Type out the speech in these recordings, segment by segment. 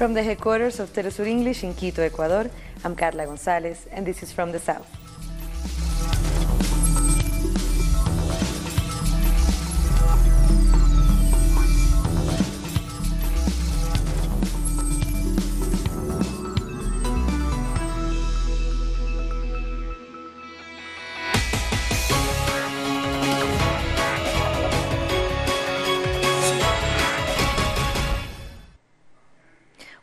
From the headquarters of Telesur English in Quito, Ecuador, I'm Carla Gonzalez, and this is From the South.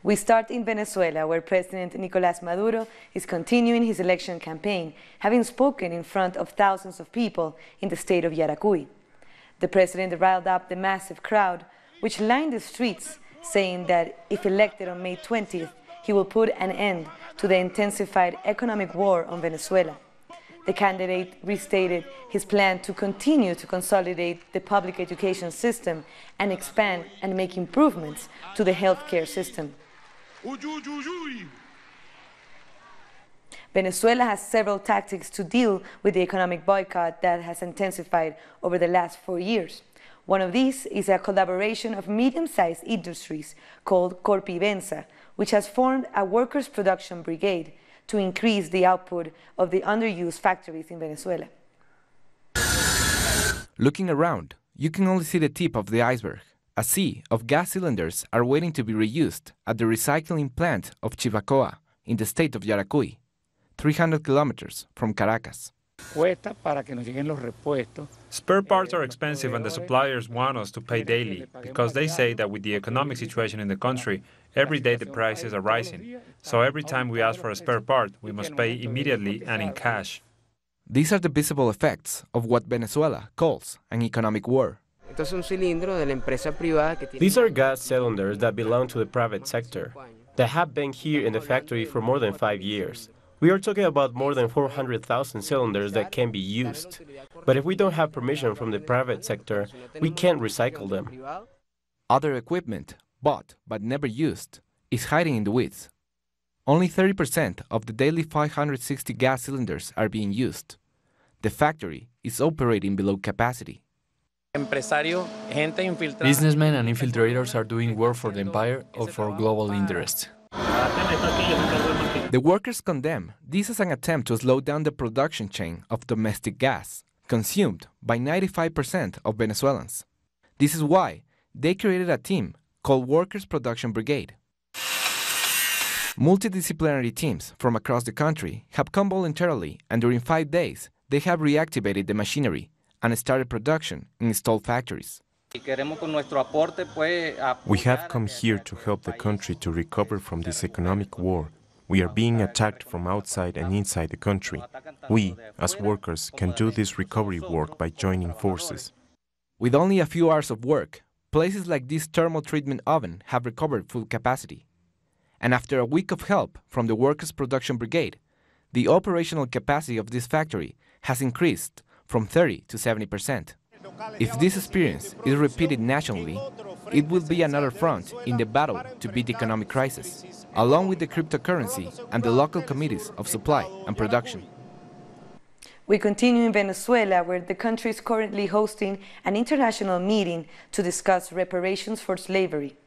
We start in Venezuela, where President Nicolas Maduro is continuing his election campaign, having spoken in front of thousands of people in the state of Yaracuy. The president riled up the massive crowd, which lined the streets, saying that if elected on May 20th, he will put an end to the intensified economic war on Venezuela. The candidate restated his plan to continue to consolidate the public education system and expand and make improvements to the healthcare system. Venezuela has several tactics to deal with the economic boycott that has intensified over the last 4 years. One of these is a collaboration of medium-sized industries called Corpivensa, which has formed a workers' production brigade to increase the output of the underused factories in Venezuela. Looking around, you can only see the tip of the iceberg. A sea of gas cylinders are waiting to be reused at the recycling plant of Chivacoa in the state of Yaracuy, 300 kilometers from Caracas. Spare parts are expensive and the suppliers want us to pay daily because they say that with the economic situation in the country, every day the prices are rising. So every time we ask for a spare part, we must pay immediately and in cash. These are the visible effects of what Venezuela calls an economic war. These are gas cylinders that belong to the private sector. They have been here in the factory for more than 5 years. We are talking about more than 400,000 cylinders that can be used. But if we don't have permission from the private sector, we can't recycle them. Other equipment, bought but never used, is hiding in the weeds. Only 30% of the daily 560 gas cylinders are being used. The factory is operating below capacity. Businessmen and infiltrators are doing work for the empire or for global interests. The workers condemn this as an attempt to slow down the production chain of domestic gas, consumed by 95% of Venezuelans. This is why they created a team called Workers' Production Brigade. Multidisciplinary teams from across the country have come voluntarily, and during 5 days, they have reactivated the machinery and started production in installed factories. We have come here to help the country to recover from this economic war. We are being attacked from outside and inside the country. We, as workers, can do this recovery work by joining forces. With only a few hours of work, places like this thermal treatment oven have recovered full capacity. And after a week of help from the Workers' Production Brigade, the operational capacity of this factory has increased from 30 to 70%. If this experience is repeated nationally, it will be another front in the battle to beat the economic crisis, along with the cryptocurrency and the local committees of supply and production. We continue in Venezuela, where the country is currently hosting an international meeting to discuss reparations for slavery.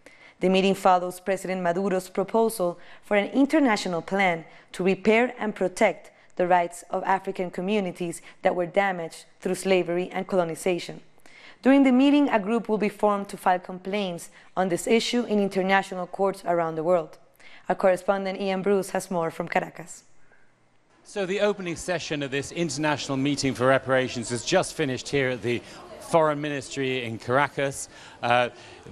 The meeting follows President Maduro's proposal for an international plan to repair and protect the rights of African communities that were damaged through slavery and colonization. During the meeting, a group will be formed to file complaints on this issue in international courts around the world. Our correspondent Ian Bruce has more from Caracas. So the opening session of this international meeting for reparations has just finished here at the Foreign Ministry in Caracas.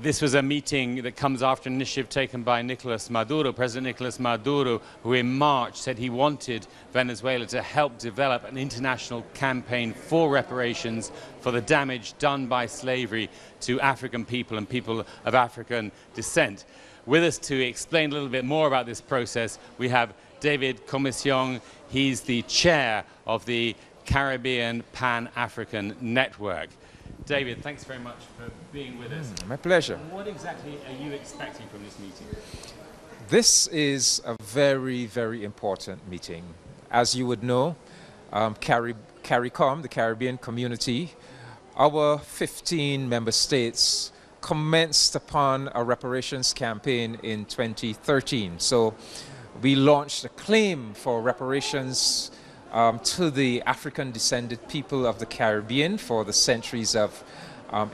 This was a meeting that comes after an initiative taken by Nicolas Maduro, President Nicolas Maduro, who in March said he wanted Venezuela to help develop an international campaign for reparations for the damage done by slavery to African people and people of African descent. With us to explain a little bit more about this process, we have David Comisión. He's the chair of the Caribbean Pan-African Network. David, thanks very much for being with us. My pleasure. What exactly are you expecting from this meeting? This is a very, very important meeting. As you would know, CARICOM, the Caribbean Community, our 15 member states commenced upon a reparations campaign in 2013. So we launched a claim for reparations to the African descended people of the Caribbean for the centuries of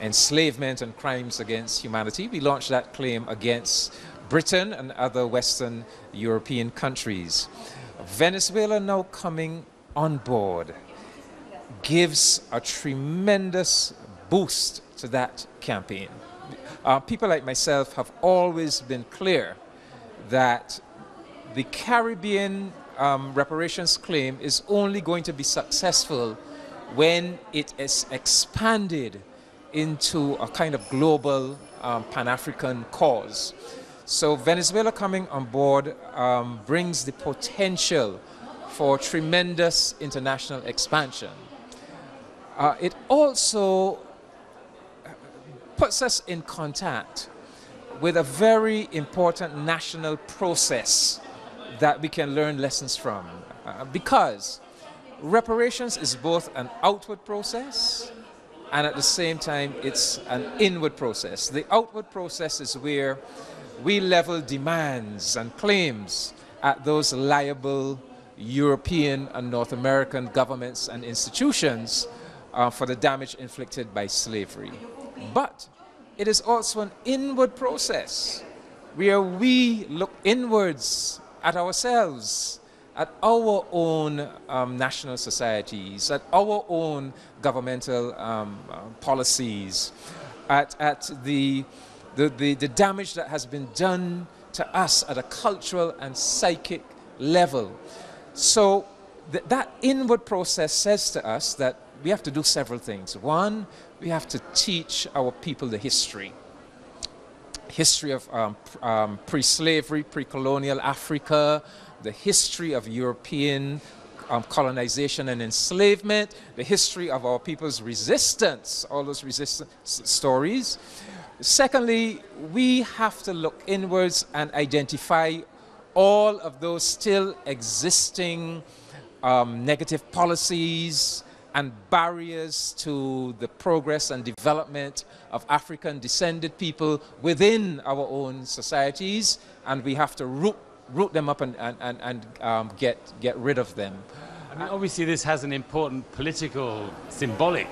enslavement and crimes against humanity. We launched that claim against Britain and other Western European countries. Venezuela now coming on board gives a tremendous boost to that campaign. People like myself have always been clear that the Caribbean reparations claim is only going to be successful when it is expanded into a kind of global Pan-African cause. So Venezuela coming on board brings the potential for tremendous international expansion. It also puts us in contact with a very important national process that we can learn lessons from. Because reparations is both an outward process and at the same time it's an inward process. The outward process is where we level demands and claims at those liable European and North American governments and institutions for the damage inflicted by slavery. But it is also an inward process where we look inwards at ourselves, at our own national societies, at our own governmental policies, at the damage that has been done to us at a cultural and psychic level. So that inward process says to us that we have to do several things. One, we have to teach our people the history of pre-slavery, pre-colonial Africa, the history of European colonization and enslavement, the history of our people's resistance, all those resistance stories. Secondly, we have to look inwards and identify all of those still existing negative policies and barriers to the progress and development of African descended people within our own societies, and we have to root them up and get rid of them. I mean, obviously this has an important political, symbolic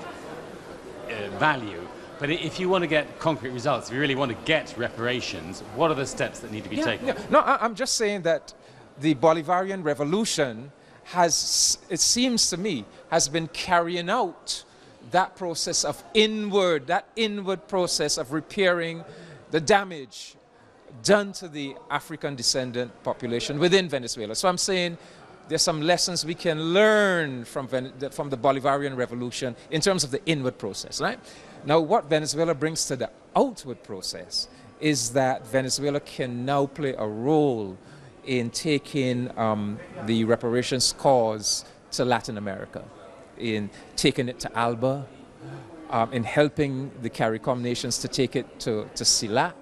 value, but if you want to get concrete results, if you really want to get reparations, what are the steps that need to be taken? Yeah. No, I'm just saying that the Bolivarian Revolution has, it seems to me, has been carrying out that process of inward process of repairing the damage done to the African descendant population within Venezuela. So I'm saying there's some lessons we can learn from the Bolivarian Revolution in terms of the inward process, right? Now, what Venezuela brings to the outward process is that Venezuela can now play a role in taking the reparations cause to Latin America, in taking it to Alba, in helping the CARICOM nations to take it to CELAC,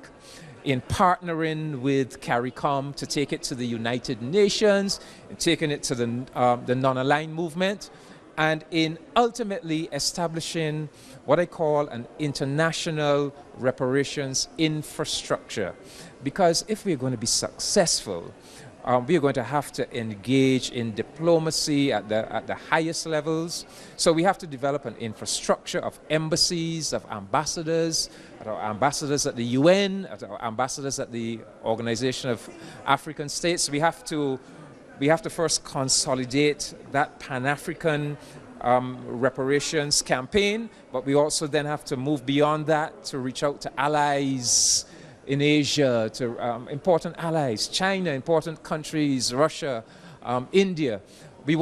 in partnering with CARICOM to take it to the United Nations, in taking it to the non-aligned movement, and in ultimately establishing what I call an international reparations infrastructure. Because if we're going to be successful, we are going to have to engage in diplomacy at the highest levels. So we have to develop an infrastructure of embassies, of ambassadors, our ambassadors at the UN, our ambassadors at the Organization of African States. We have to first consolidate that Pan-African reparations campaign, but we also then have to move beyond that to reach out to allies in Asia, to important allies, China, important countries, Russia, India. We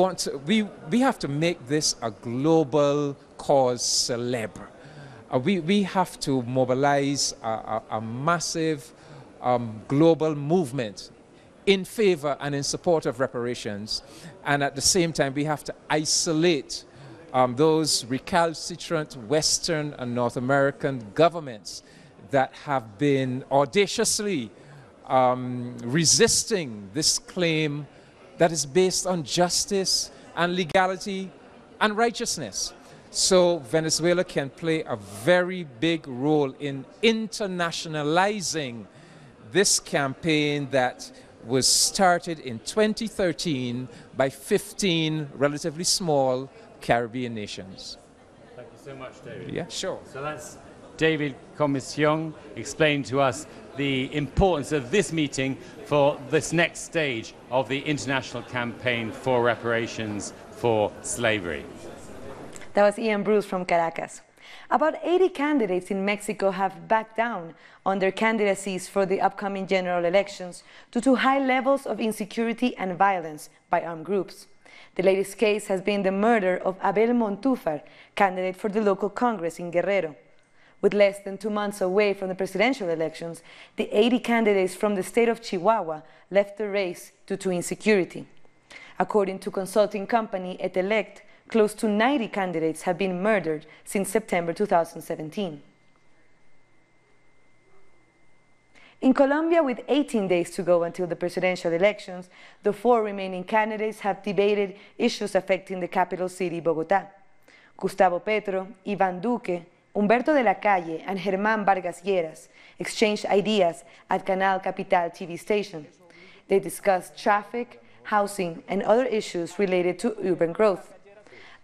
have to make this a global cause célèbre. We have to mobilize a massive global movement in favor and in support of reparations, and at the same time we have to isolate those recalcitrant Western and North American governments that have been audaciously resisting this claim that is based on justice and legality and righteousness. So Venezuela can play a very big role in internationalizing this campaign that was started in 2013 by 15 relatively small Caribbean nations. Thank you so much, David. Yeah, sure. So that's David Comisión explained to us the importance of this meeting for this next stage of the international campaign for reparations for slavery. That was Ian Bruce from Caracas. About 80 candidates in Mexico have backed down on their candidacies for the upcoming general elections due to high levels of insecurity and violence by armed groups. The latest case has been the murder of Abel Montúfar, candidate for the local Congress in Guerrero. With less than 2 months away from the presidential elections, the 80 candidates from the state of Chihuahua left the race due to insecurity. According to consulting company Etelect, close to 90 candidates have been murdered since September 2017. In Colombia, with 18 days to go until the presidential elections, the 4 remaining candidates have debated issues affecting the capital city, Bogotá. Gustavo Petro, Iván Duque, Humberto de la Calle, and Germán Vargas Lleras exchanged ideas at Canal Capital TV station. They discussed traffic, housing, and other issues related to urban growth.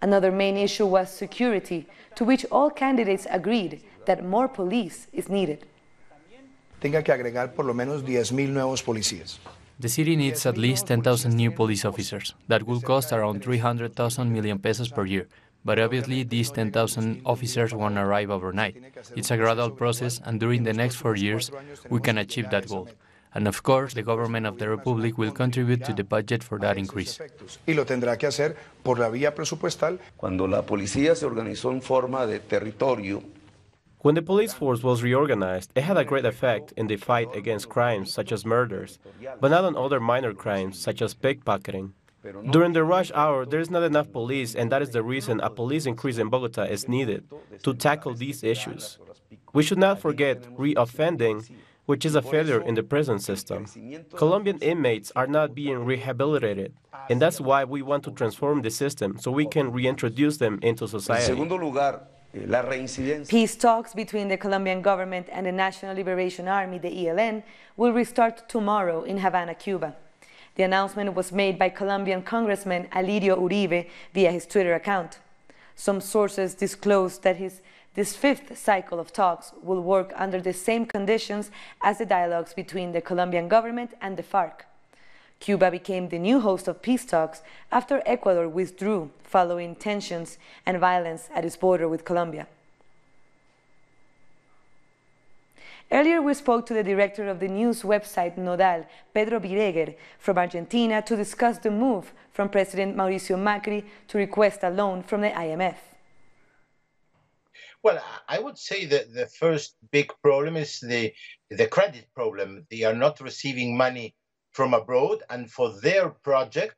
Another main issue was security, to which all candidates agreed that more police is needed. Tenga que agregar por lo menos 10,000 nuevos policías. The city needs at least 10,000 new police officers. That will cost around 300,000 million pesos per year. But obviously, these 10,000 officers won't arrive overnight. It's a gradual process, and during the next 4 years, we can achieve that goal. And of course, the government of the Republic will contribute to the budget for that increase. Y lo tendrá que hacer por la vía presupuestal. Cuando la policía se organizó en forma de territorio, When the police force was reorganized, it had a great effect in the fight against crimes such as murders, but not on other minor crimes such as pickpocketing. During the rush hour, there is not enough police, and that is the reason a police increase in Bogotá is needed to tackle these issues. We should not forget re-offending, which is a failure in the prison system. Colombian inmates are not being rehabilitated, and that's why we want to transform the system so we can reintroduce them into society. Peace talks between the Colombian government and the National Liberation Army, the ELN, will restart tomorrow in Havana, Cuba. The announcement was made by Colombian Congressman Alirio Uribe via his Twitter account. Some sources disclosed that this 5th cycle of talks will work under the same conditions as the dialogues between the Colombian government and the FARC. Cuba became the new host of peace talks after Ecuador withdrew following tensions and violence at its border with Colombia. Earlier, we spoke to the director of the news website Nodal, Pedro Vireguer, from Argentina to discuss the move from President Mauricio Macri to request a loan from the IMF. Well, I would say that the first big problem is the credit problem. They are not receiving money from abroad, and for their project,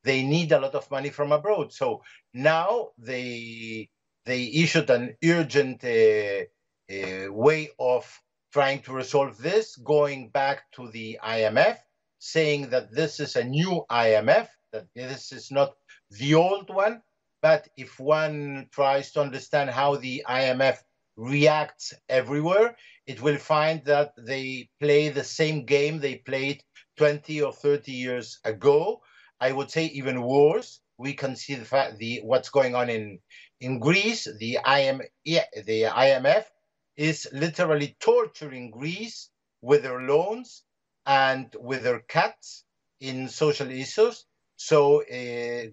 they need a lot of money from abroad. So now they issued an urgent way of trying to resolve this, going back to the IMF, saying that this is a new IMF, that this is not the old one. But if one tries to understand how the IMF reacts everywhere, it will find that they play the same game they played 20 or 30 years ago. I would say even worse. We can see what's going on in Greece. The IMF is literally torturing Greece with their loans and with their cuts in social issues. So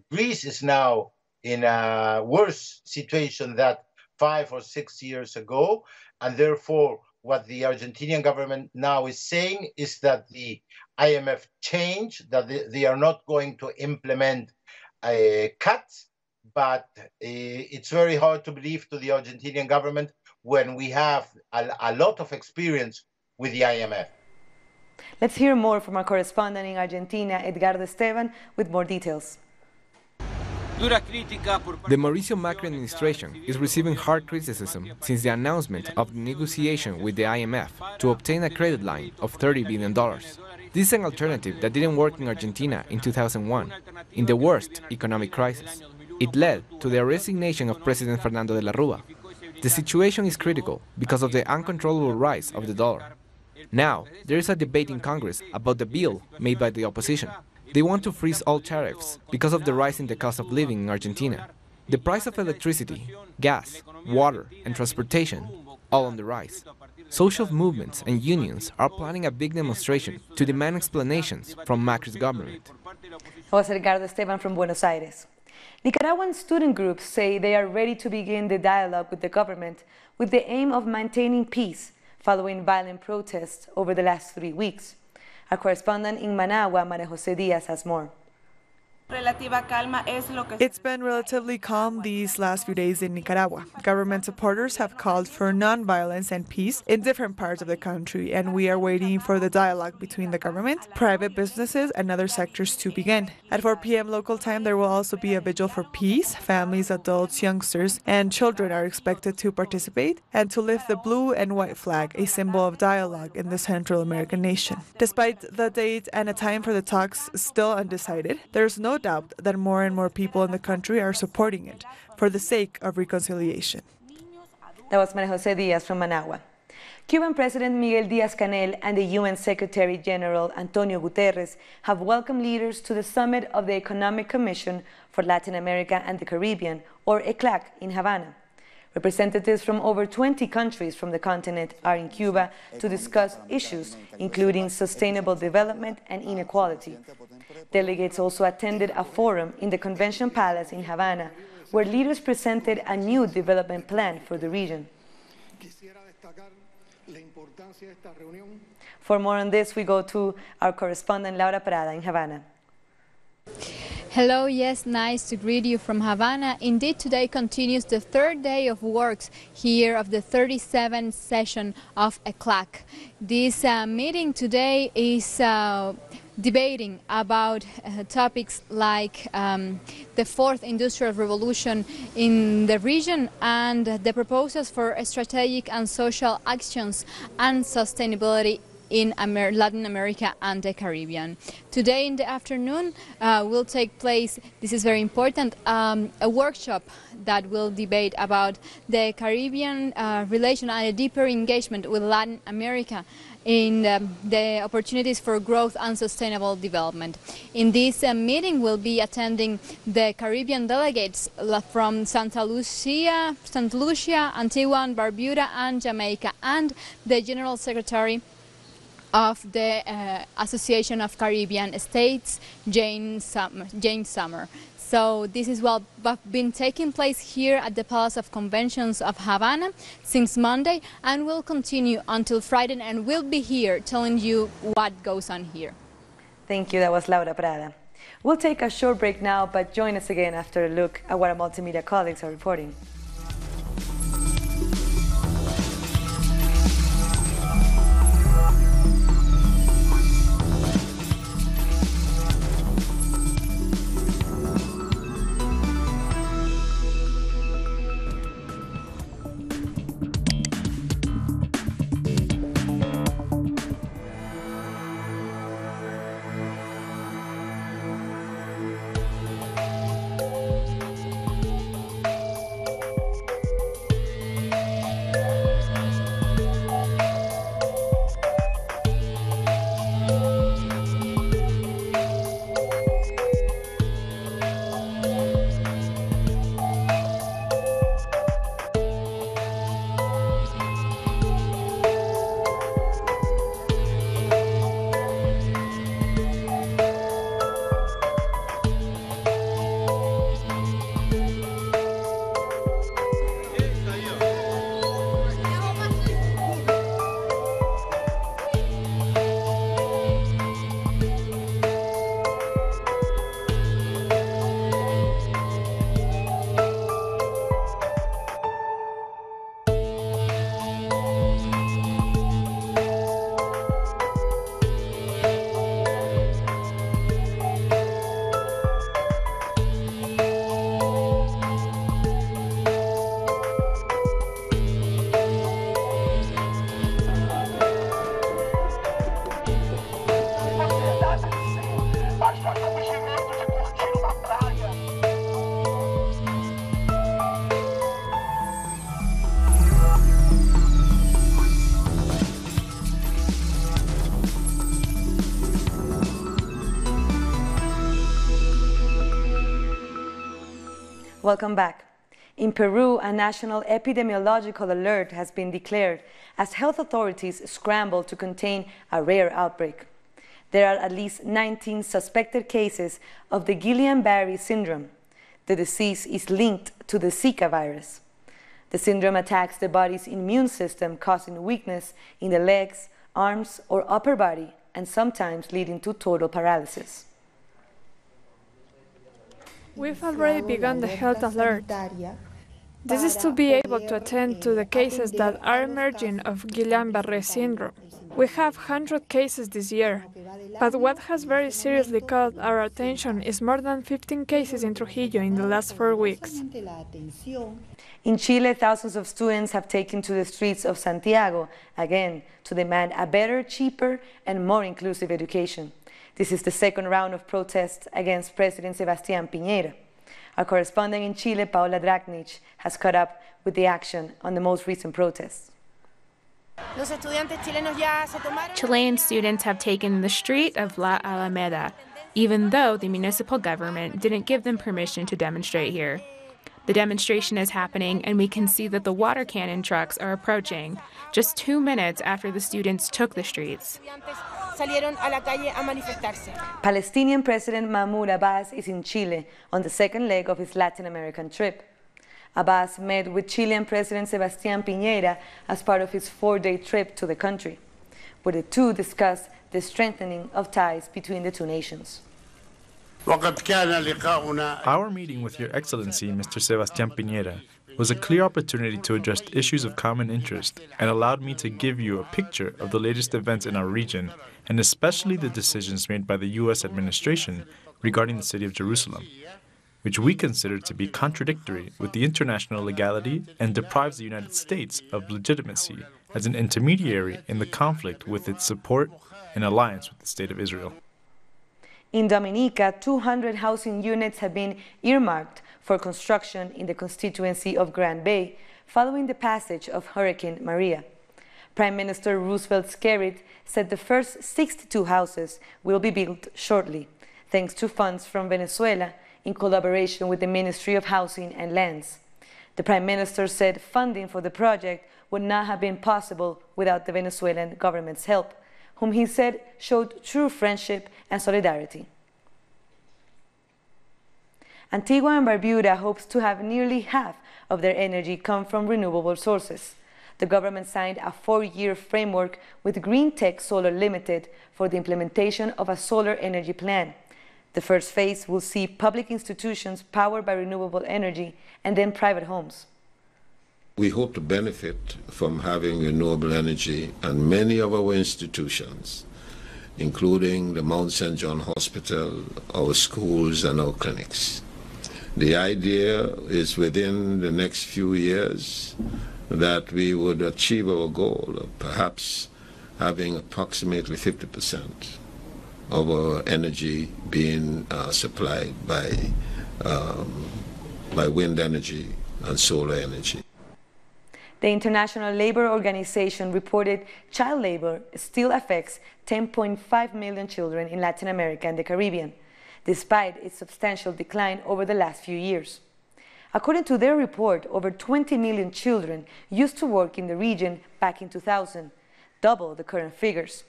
Greece is now in a worse situation than 5 or 6 years ago. And therefore, what the Argentinian government now is saying is that the IMF changed, that they are not going to implement cuts, but it's very hard to believe to the Argentinian government when we have a lot of experience with the IMF. Let's hear more from our correspondent in Argentina, Edgardo Esteban, with more details. The Mauricio Macri administration is receiving hard criticism since the announcement of the negotiation with the IMF to obtain a credit line of $30 billion. This is an alternative that didn't work in Argentina in 2001, in the worst economic crisis. It led to the resignation of President Fernando de la Rúa. The situation is critical because of the uncontrollable rise of the dollar. Now, there is a debate in Congress about the bill made by the opposition. They want to freeze all tariffs because of the rise in the cost of living in Argentina. The price of electricity, gas, water, and transportation, all on the rise. Social movements and unions are planning a big demonstration to demand explanations from Macri's government. José Ricardo Esteban from Buenos Aires. Nicaraguan student groups say they are ready to begin the dialogue with the government with the aim of maintaining peace following violent protests over the last 3 weeks. Our correspondent in Managua, María José Díaz, has more. It's been relatively calm these last few days in Nicaragua. Government supporters have called for non-violence and peace in different parts of the country, and we are waiting for the dialogue between the government, private businesses, and other sectors to begin. At 4 p.m. local time, there will also be a vigil for peace. Families, adults, youngsters, and children are expected to participate and to lift the blue and white flag, a symbol of dialogue in the Central American nation. Despite the date and a time for the talks still undecided, there's no doubt that more and more people in the country are supporting it for the sake of reconciliation. That was María José Díaz from Managua. Cuban President Miguel Díaz-Canel and the UN Secretary General Antonio Guterres have welcomed leaders to the summit of the Economic Commission for Latin America and the Caribbean, or ECLAC, in Havana. Representatives from over 20 countries from the continent are in Cuba to discuss issues including sustainable development and inequality. Delegates also attended a forum in the Convention Palace in Havana, where leaders presented a new development plan for the region. For more on this, we go to our correspondent Laura Prada in Havana. Hello, yes, nice to greet you from Havana. Indeed, today continues the third day of works here of the 37th session of ECLAC. This meeting today is debating about topics like the fourth industrial revolution in the region and the proposals for strategic and social actions and sustainability in Latin America and the Caribbean. Today in the afternoon will take place, this is very important, a workshop that will debate about the Caribbean relation and a deeper engagement with Latin America in the opportunities for growth and sustainable development. In this meeting will be attending the Caribbean delegates from Santa Lucia, Antigua and Barbuda and Jamaica, and the General Secretary of the Association of Caribbean States, Jane Summer. So this is what been taking place here at the Palace of Conventions of Havana since Monday, and will continue until Friday, and we'll be here telling you what goes on here. Thank you, that was Laura Prada. We'll take a short break now, but join us again after a look at what our multimedia colleagues are reporting. Welcome back. In Peru, a national epidemiological alert has been declared as health authorities scramble to contain a rare outbreak. There are at least 19 suspected cases of the Guillain-Barré syndrome. The disease is linked to the Zika virus. The syndrome attacks the body's immune system, causing weakness in the legs, arms, or upper body, and sometimes leading to total paralysis. We've already begun the health alert. This is to be able to attend to the cases that are emerging of Guillain-Barré syndrome. We have 100 cases this year, but what has very seriously caught our attention is more than 15 cases in Trujillo in the last 4 weeks. In Chile, thousands of students have taken to the streets of Santiago, again, to demand a better, cheaper, and more inclusive education. This is the second round of protests against President Sebastián Piñera. Our correspondent in Chile, Paola Dragnich, has caught up with the action on the most recent protests. Chilean students have taken the street of La Alameda, even though the municipal government didn't give them permission to demonstrate here. The demonstration is happening, and we can see that the water cannon trucks are approaching, just 2 minutes after the students took the streets. Palestinian President Mahmoud Abbas is in Chile on the second leg of his Latin American trip. Abbas met with Chilean President Sebastián Piñera as part of his 4-day trip to the country, where the two discussed the strengthening of ties between the two nations. Our meeting with Your Excellency, Mr. Sebastián Piñera, was a clear opportunity to address issues of common interest and allowed me to give you a picture of the latest events in our region, and especially the decisions made by the U.S. administration regarding the city of Jerusalem, which we consider to be contradictory with the international legality and deprives the United States of legitimacy as an intermediary in the conflict with its support and alliance with the State of Israel. In Dominica, 200 housing units have been earmarked for construction in the constituency of Grand Bay following the passage of Hurricane Maria. Prime Minister Roosevelt Skerrit said the first 62 houses will be built shortly, thanks to funds from Venezuela in collaboration with the Ministry of Housing and Lands. The Prime Minister said funding for the project would not have been possible without the Venezuelan government's help, whom he said showed true friendship and solidarity. Antigua and Barbuda hopes to have nearly half of their energy come from renewable sources. The government signed a 4-year framework with Green Tech Solar Limited for the implementation of a solar energy plan. The first phase will see public institutions powered by renewable energy and then private homes. We hope to benefit from having renewable energy, and many of our institutions, including the Mount St. John Hospital, our schools, and our clinics. The idea is within the next few years that we would achieve our goal of perhaps having approximately 50% of our energy being supplied by wind energy and solar energy. The International Labour Organization reported child labor still affects 10.5 million children in Latin America and the Caribbean, despite its substantial decline over the last few years. According to their report, over 20 million children used to work in the region back in 2000, double the current figures.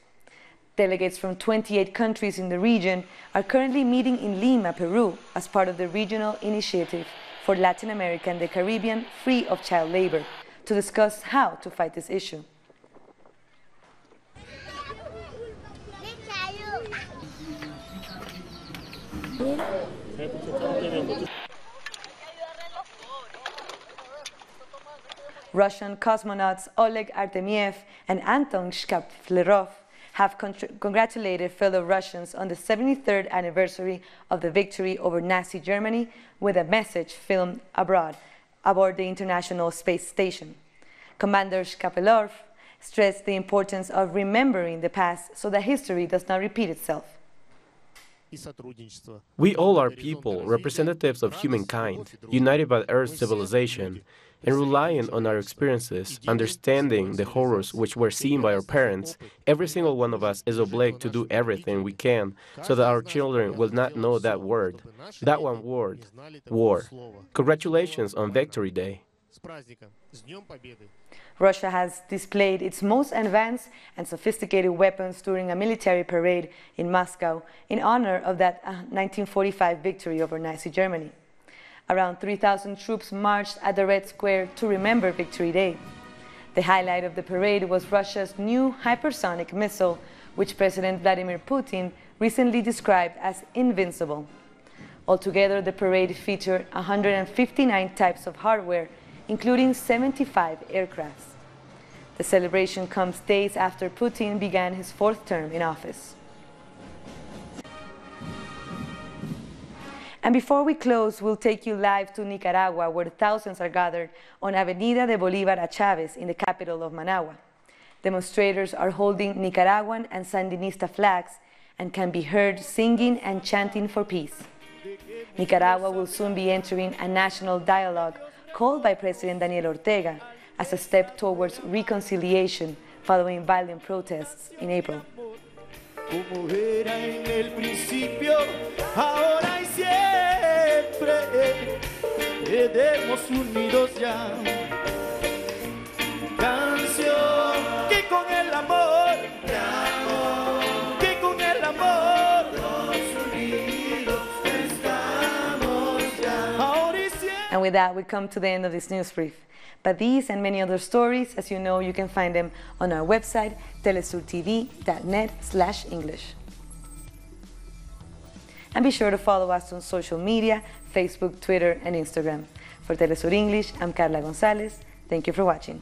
Delegates from 28 countries in the region are currently meeting in Lima, Peru, as part of the Regional Initiative for Latin America and the Caribbean Free of Child Labor, to discuss how to fight this issue. Russian cosmonauts Oleg Artemyev and Anton Shkaplerov have congratulated fellow Russians on the 73rd anniversary of the victory over Nazi Germany with a message filmed aboard the International Space Station. Commander Shkaplerov stressed the importance of remembering the past so that history does not repeat itself. We all are people, representatives of humankind, united by Earth's civilization. And relying on our experiences, understanding the horrors which were seen by our parents, every single one of us is obliged to do everything we can so that our children will not know that word, that one word, war. Congratulations on Victory Day. Russia has displayed its most advanced and sophisticated weapons during a military parade in Moscow in honor of that 1945 victory over Nazi Germany. Around 3,000 troops marched at the Red Square to remember Victory Day. The highlight of the parade was Russia's new hypersonic missile, which President Vladimir Putin recently described as invincible. Altogether, the parade featured 159 types of hardware, including 75 aircrafts. The celebration comes days after Putin began his fourth term in office. And before we close, we'll take you live to Nicaragua, where thousands are gathered on Avenida de Bolívar a Chávez in the capital of Managua. Demonstrators are holding Nicaraguan and Sandinista flags and can be heard singing and chanting for peace. Nicaragua will soon be entering a national dialogue called by President Daniel Ortega as a step towards reconciliation following violent protests in April. Como era en el principio, ahora y siempre, quedemos unidos ya. Canción que con el amor, que con el amor, los unidos estamos ya. Ahora y siempre. And with that, we come to the end of this news brief. But these and many other stories, as you know, you can find them on our website, telesurtv.net/English. And be sure to follow us on social media, Facebook, Twitter, and Instagram. For Telesur English, I'm Carla Gonzalez. Thank you for watching.